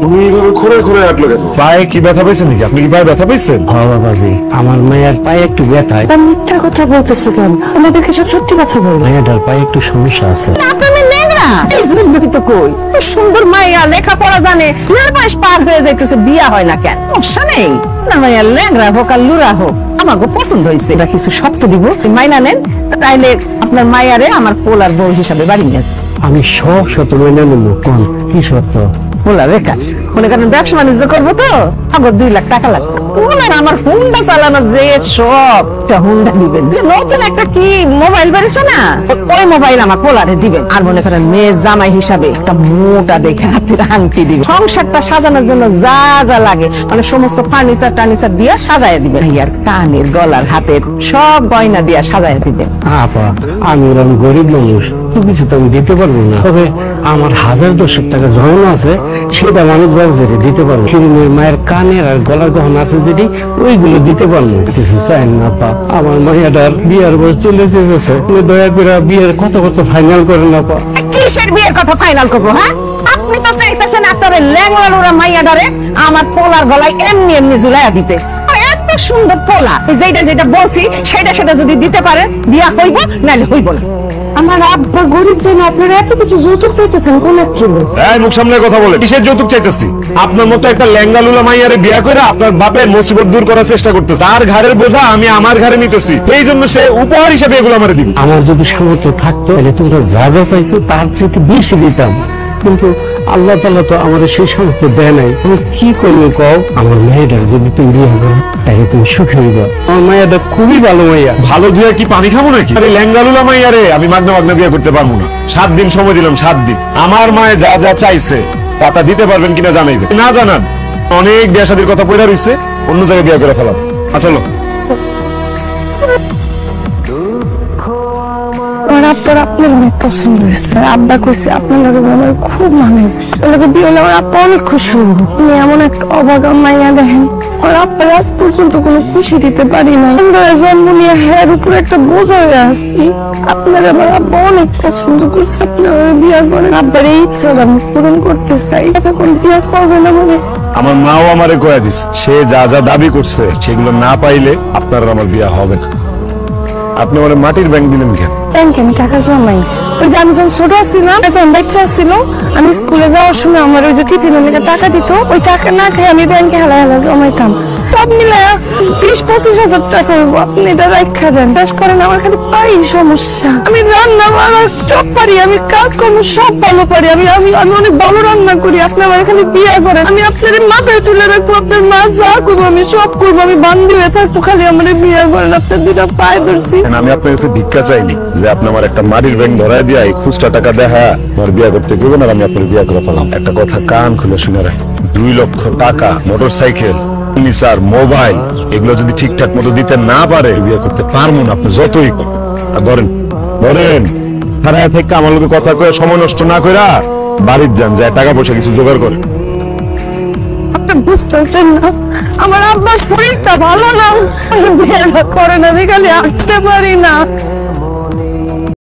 তুমি এইভাবে খোঁড়ে খোঁড়ে হাঁটলো কেন? পায়ে কি ব্যথা পাইছেন নাকি? আপনি কি পায়ে ব্যথা পাইছেন? হ্যাঁ বাবাজি, আমার মেয়ের পায়ে একটু ব্যথা। মিথ্যা কথা বলতেছো কেন? আমাদেরকে সব সত্যি কথা বল। মেয়েটার পায়ে একটু সমস্যা আছে। আপনার লেগরা এই জন্যই তো কই, তো সুন্দর মাইয়া, লেখাপড়া জানে, 9 মাস পার হয়ে যাইতেছে, বিয়া হয় না কেন? সমস্যা নেই, না মাইয়া লেগরা হোক আর লুরা হোক, আমাকে পছন্দ হয়েছে। এটা কিছু শর্ত দিব, মাইনা নেন, তাইলে আপনার মাইয়ারে আমার পোলার বউ হিসাবে বাড়ি নিয়ে আসবে। আমি সব শত মেনে নেবো। কোন কি শর্ত? পোলা বেকার, মনে করেন ব্যবসা বাণিজ্য করবো তো, আমার 2 লাখ টাকা লাগবে। ওনার আমার হুন্ডা চালানো যে সবটা হুন্ডা দিবেন। যে নতুন একটা কি মোবাইল বেরিয়েছে না, ওই মোবাইল আমার পোলারে দিবেন। আর মনে করেন মেয়ে জামাই হিসাবে একটা মোটা দেখে হাতের আংটি দিবেন। সংসারটা সাজানোর জন্য যা যা লাগে, মানে সমস্ত ফার্নিচার টার্নিচার দিয়ে সাজায় দিবেন। আর কানের, গলার, হাতের সব গয়না দিয়ে সাজায় দিবেন। আপা, আমি ওরকম গরিব মানুষ, তো কিছু তো আমি দিতে পারবো না। তবে আমার 1000-1000 টাকা জমানো আছে, সেটা মানুষ বাজারে দিতে পারবো। শিরিনের মায়ের কানের আর গলার গহনা আছে যেটি, ওইগুলো দিতে পারবো। কিছু চাই না আপা, আমার মাইয়াটার বিয়ার বয়স চলে যেতেছে। দয়া করে বিয়ের কথা ফাইনাল করেন আপা। কিসের বিয়ের কথা ফাইনাল করবো? হ্যাঁ, আপনি তো চাইতেছেন আপনার ল্যাংলা লোরা মাইয়াটারে আমার পোলার গলায় এমনি এমনি ঝুলাইয়া দিতে। এত সুন্দর পোলা, যেটা যেটা বলছি সেটা সেটা যদি দিতে পারে, বিয়া হইব, নাহলে হইব না। আমার আব্বা গরিব যেন আপনারা এত কিছু যৌতুক চাইতেছেন কোন জন্য? এই মুখ সামনে কথা বলে, কিসের যৌতুক চাইতেছি? আপনার মতো একটা ল্যাংগালুলা মাইয়ারে বিয়া করে আপনার বাপের মুসিবত দূর করার চেষ্টা করতেছে। তার ঘাড়ের বোঝা আমি আমার ঘাড়ে নিতেছি, এই জন্য সে উপহার হিসেবে এগুলো আমারে দিবে। আমার যদি সামর্থ্য থাকতো তাহলে তোমরা যা যা চাইছো তার চেয়ে বেশি দিতাম, কিন্তু আল্লাহ তাআলা তো আমাদের সেই সামর্থ্য দেয় নাই। তুমি কি করবে কও? আমার মেয়েটার যদি তুমি বিয়ে করো তাহলে তুমি সুখী হইবা। আমার মেয়েটা খুবই ভালো মাইয়া। ভালো দিয়ে কি পানি খাবো নাকি? আরে ল্যাংগালুলা মাইয়ারে আমি মাগনা মাগনা বিয়ে করতে পারবো না। 7 দিন সময় দিলাম, 7 দিন। আমার মায়ে যা যা চাইছে তা দিতে পারবেন কিনা জানাইবে। না জানান, অনেক বিয়া শাদীর কথা পড়া রইছে, অন্য জায়গায় বিয়ে করে ফেলাম। চলো। আপনার অনেক পছন্দ হয়েছে। আব্বা কইছে আপনার লগে আমার খুব মানে বিয়ে হলে আমার আব্বা অনেক খুশি হবো। তুমি এমন একটা অবাগা মাইয়া দেখেন, আর আপনার আজ পর্যন্ত কোনো খুশি দিতে পারি না। আমরা জন্ম নিয়ে হের উপরে একটা বোঝা হয়ে আসছি। আপনার আমার আব্বা অনেক পছন্দ করছে, আপনার বিয়ে করেন। আব্বার এই ইচ্ছাটা আমি পূরণ করতে চাই। এতক্ষণ বিয়ে করবে না বলে আমার মাও আমারে কয়ে দিস, সে যা যা দাবি করছে সেগুলো না পাইলে আপনার আমার বিয়ে হবে না। আপনি আমার মাটির ব্যাংক দিলেন কেন? ব্যাংকে আমি টাকা জমাই। ওই যে আমি যখন ছোট ছিলাম, যখন বাচ্চা ছিল, আমি স্কুলে যাওয়ার সময় আমার ওই যে টিফিনের লেগে টাকা দিত, ওই টাকা না খেয়ে আমি ব্যাংকে হেলা হেলা জমাইতাম। সব মিলে 20-25 হাজার টাকা হইব। আপনি এটা রাখা দেন। বেশ করেন, আমার খালি পাই সমস্যা। আমি রান্না বান্না সব পারি, আমি কাজকর্ম সব ভালো পারি, আমি আমি আমি অনেক ভালো রান্না করি। আপনি আমার খালি বিয়ে করেন, আমি আপনার মাথায় তুলে রাখবো, আপনার মা যা করবো আমি সব করবো। আমি বান্ধি হয়ে থাকবো, খালি আমার বিয়ে করেন। আপনার 2টা পায়ে ধরছি। আমি আপনার কাছে ভিক্ষা চাইনি যে আপনি আমার একটা মাটির ব্যাংক ধরাই দিয়ে এই খুচরা টাকা দেখা আমার বিয়ে করতে গেবেন, আর আমি আপনার বিয়ে করে ফেলাম। একটা কথা কান খুলে শুনে রাখ, 2 লক্ষ টাকা, মোটরসাইকেল, ফার্নিচার, মোবাইল, এগুলো যদি ঠিকঠাক মতো দিতে না পারে বিয়ে করতে পারবো না। আপনি যতই ধরেন ধরেন থানায় থেকে আমার লোকের কথা কয়ে সময় নষ্ট না করে বাড়ির যান, যায় টাকা পয়সা কিছু জোগাড় করে। আপনি বুঝতেছেন না, আমার আব্বার শরীরটা ভালো না, বিয়েটা করেন, আমি খালি আসতে পারি না।